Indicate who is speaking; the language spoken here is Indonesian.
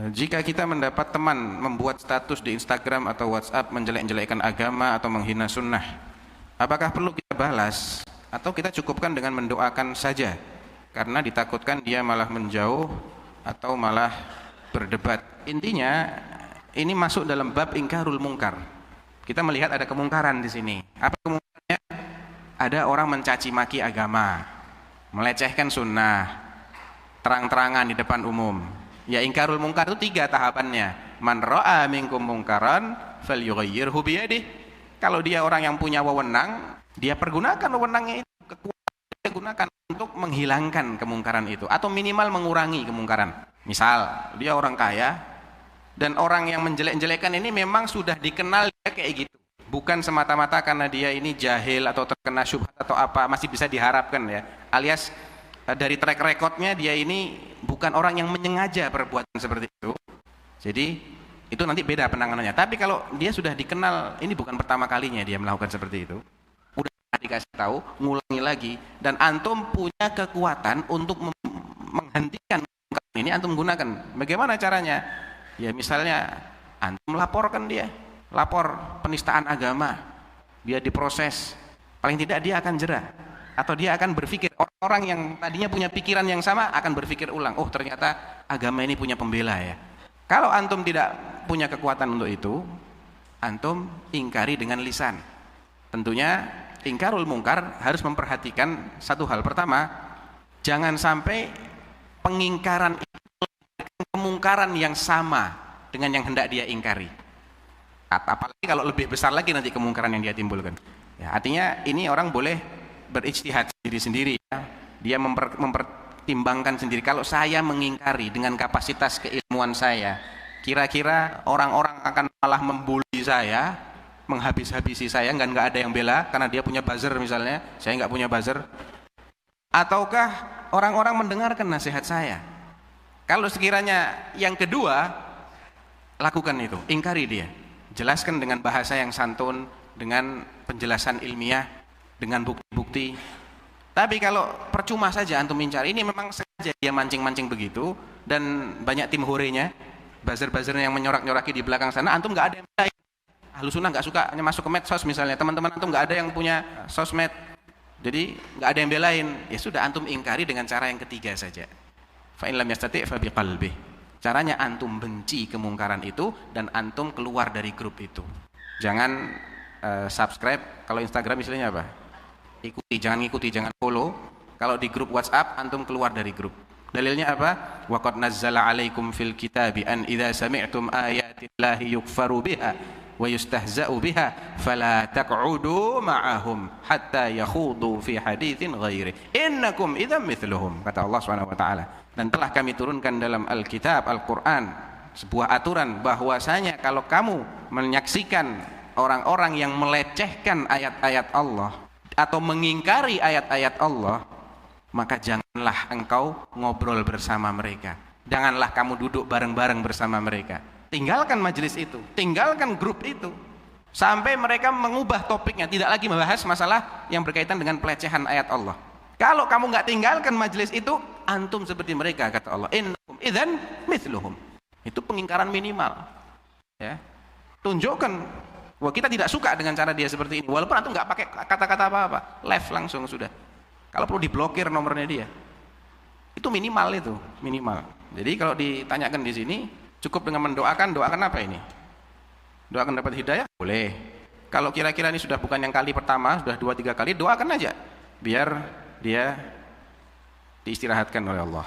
Speaker 1: Jika kita mendapat teman membuat status di Instagram atau WhatsApp menjelek-jelekkan agama atau menghina sunnah, apakah perlu kita balas atau kita cukupkan dengan mendoakan saja karena ditakutkan dia malah menjauh atau malah berdebat? Intinya ini masuk dalam bab ingkarul mungkar. Kita melihat ada kemungkaran di sini. Apa kemungkarannya? Ada orang mencaci maki agama, melecehkan sunnah, terang-terangan di depan umum. Ya, ingkarul mungkar itu 3 tahapannya. Man ra'a minkum mungkaran falyughayyirhu biyadihi. Kalau dia orang yang punya wewenang, dia pergunakan wewenangnya itu, kekuatan dia gunakan untuk menghilangkan kemungkaran itu atau minimal mengurangi kemungkaran. Misal, dia orang kaya dan orang yang menjelek-jelekan ini memang sudah dikenal dia kayak gitu. Bukan semata-mata karena dia ini jahil atau terkena syubhat atau apa, masih bisa diharapkan ya. Alias dari track recordnya dia ini bukan orang yang menyengaja perbuatan seperti itu. Jadi itu nanti beda penanganannya. Tapi kalau dia sudah dikenal, ini bukan pertama kalinya dia melakukan seperti itu, udah dikasih tahu, ngulangi lagi, dan antum punya kekuatan untuk menghentikan ini, antum gunakan. Bagaimana caranya? Ya misalnya antum laporkan dia, lapor penistaan agama, dia diproses, paling tidak dia akan jerah. Atau dia akan berpikir, orang yang tadinya punya pikiran yang sama akan berpikir ulang, oh ternyata agama ini punya pembela ya. Kalau antum tidak punya kekuatan untuk itu, antum ingkari dengan lisan. Tentunya ingkarul mungkar harus memperhatikan satu hal. Pertama, jangan sampai pengingkaran itu kemungkaran yang sama dengan yang hendak dia ingkari. Apalagi kalau lebih besar lagi nanti kemungkaran yang dia timbulkan. Ya, artinya ini orang boleh berijtihad sendiri-sendiri ya. Dia mempertimbangkan sendiri, kalau saya mengingkari dengan kapasitas keilmuan saya, kira-kira orang-orang akan malah membuli saya, menghabis-habisi saya, nggak ada yang bela karena dia punya buzzer misalnya, saya nggak punya buzzer, ataukah orang-orang mendengarkan nasihat saya? Kalau sekiranya yang kedua, lakukan itu, ingkari dia, jelaskan dengan bahasa yang santun, dengan penjelasan ilmiah, dengan bukti-bukti. Tapi kalau percuma saja antum mencari, ini memang sengaja dia mancing-mancing begitu, dan banyak tim horenya, buzzer-buzzernya yang menyorak-nyoraki di belakang sana, antum nggak ada yang belain. Ahlus sunnah nggak suka masuk ke medsos misalnya, teman-teman antum nggak ada yang punya sosmed, jadi nggak ada yang belain. Ya sudah, antum ingkari dengan cara yang ketiga saja. Fa in lam yastati' fa biqalbih. Caranya antum benci kemungkaran itu dan antum keluar dari grup itu. Jangan subscribe, kalau Instagram istilahnya apa? Ikuti, jangan ngikuti, jangan follow. Kalau di grup WhatsApp antum keluar dari grup. Dalilnya apa? Wa qad nazzala 'alaikum fil kitabi an idza sami'tum ayatillahi yukfaru biha wa yustahza'u biha fala taq'udu ma'ahum hatta yakhudu fi haditsin ghairi innakum idzam mithluhum, kata Allah Subhanahu wa taala. Dan telah kami turunkan dalam Alkitab, Al-Qur'an, sebuah aturan bahwasanya kalau kamu menyaksikan orang-orang yang melecehkan ayat-ayat Allah atau mengingkari ayat-ayat Allah, maka janganlah engkau ngobrol bersama mereka, janganlah kamu duduk bareng-bareng bersama mereka. Tinggalkan majelis itu, tinggalkan grup itu, sampai mereka mengubah topiknya, tidak lagi membahas masalah yang berkaitan dengan pelecehan ayat Allah. Kalau kamu nggak tinggalkan majelis itu, antum seperti mereka, kata Allah, innakum idzan mithluhum. Itu pengingkaran minimal ya. Tunjukkan, wah kita tidak suka dengan cara dia seperti ini, walaupun antum nggak pakai kata-kata apa-apa, left langsung sudah. Kalau perlu diblokir nomornya dia, itu minimal, itu minimal. Jadi kalau ditanyakan di sini, cukup dengan mendoakan. Doakan apa ini? Doakan dapat hidayah, boleh. Kalau kira-kira ini sudah bukan yang kali pertama, sudah 2-3 kali, doakan aja biar dia diistirahatkan oleh Allah.